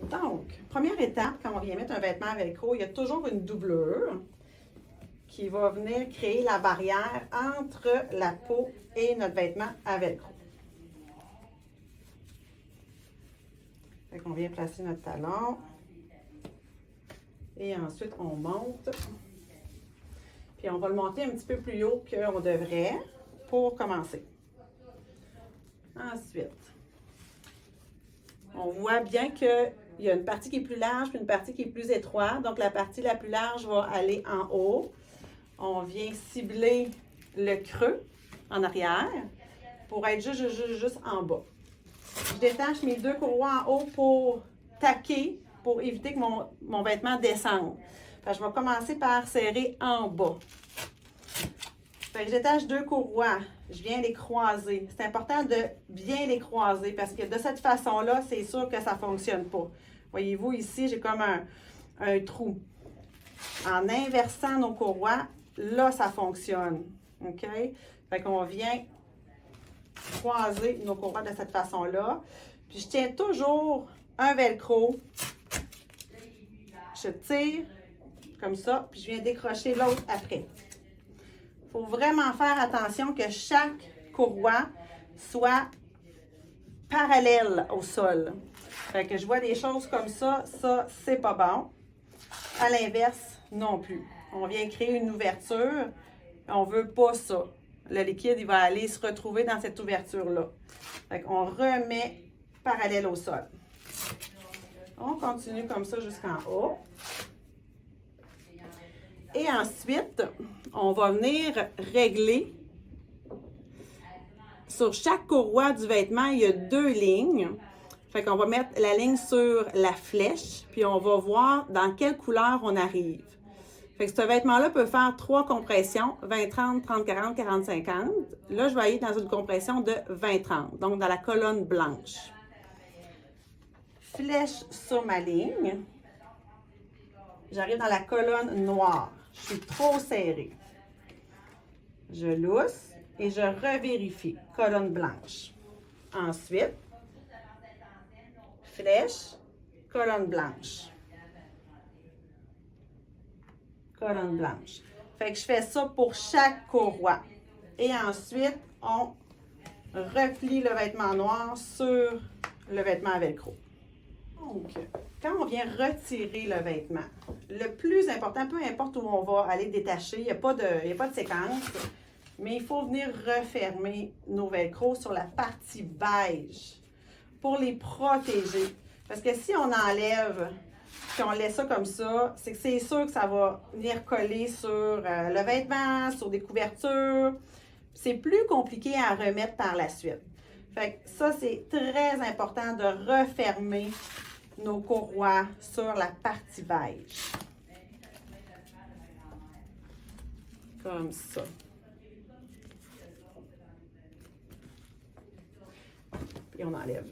Donc, première étape, quand on vient mettre un vêtement à velcro, il y a toujours une doublure qui va venir créer la barrière entre la peau et notre vêtement à velcro. Fait qu'on vient placer notre talon. Et ensuite, on monte. Puis on va le monter un petit peu plus haut qu'on devrait pour commencer. Ensuite, on voit bien qu'il y a une partie qui est plus large et une partie qui est plus étroite. Donc, la partie la plus large va aller en haut. On vient cibler le creux en arrière pour être juste en bas. Je détache mes deux courroies en haut pour taquer, pour éviter que mon vêtement descende. Fait que je vais commencer par serrer en bas. Fait que je détache deux courroies. Je viens les croiser. C'est important de bien les croiser parce que de cette façon-là, c'est sûr que ça ne fonctionne pas. Voyez-vous, ici, j'ai comme un trou. En inversant nos courroies, là, ça fonctionne. OK? Fait qu'on vient croiser nos courroies de cette façon-là. Puis je tiens toujours un velcro. Je tire comme ça, puis je viens décrocher l'autre après. Il faut vraiment faire attention que chaque courroie soit parallèle au sol. Fait que je vois des choses comme ça, c'est pas bon. À l'inverse, non plus. On vient créer une ouverture, on veut pas ça. Le liquide, il va aller se retrouver dans cette ouverture-là. Fait qu'on remet parallèle au sol. On continue comme ça jusqu'en haut. Et ensuite, on va venir régler. Sur chaque courroie du vêtement, il y a deux lignes. Fait qu'on va mettre la ligne sur la flèche, puis on va voir dans quelle couleur on arrive. Fait que ce vêtement-là peut faire 3 compressions, 20, 30, 30, 40, 40, 50. Là, je vais aller dans une compression de 20, 30, donc dans la colonne blanche. Flèche sur ma ligne. J'arrive dans la colonne noire. Je suis trop serrée. Je lousse et je revérifie. Colonne blanche. Ensuite, flèche, colonne blanche. Colonne blanche. Fait que je fais ça pour chaque courroie. Et ensuite, on replie le vêtement noir sur le vêtement à velcro. Donc, quand on vient retirer le vêtement, le plus important, peu importe où on va aller détacher, il n'y a pas de séquence, mais il faut venir refermer nos velcros sur la partie beige pour les protéger. Parce que si on enlève, puis on laisse ça comme ça, c'est que c'est sûr que ça va venir coller sur le vêtement, sur des couvertures. C'est plus compliqué à remettre par la suite. Fait que ça, c'est très important de refermer nos courroies sur la partie beige. Comme ça. Puis on enlève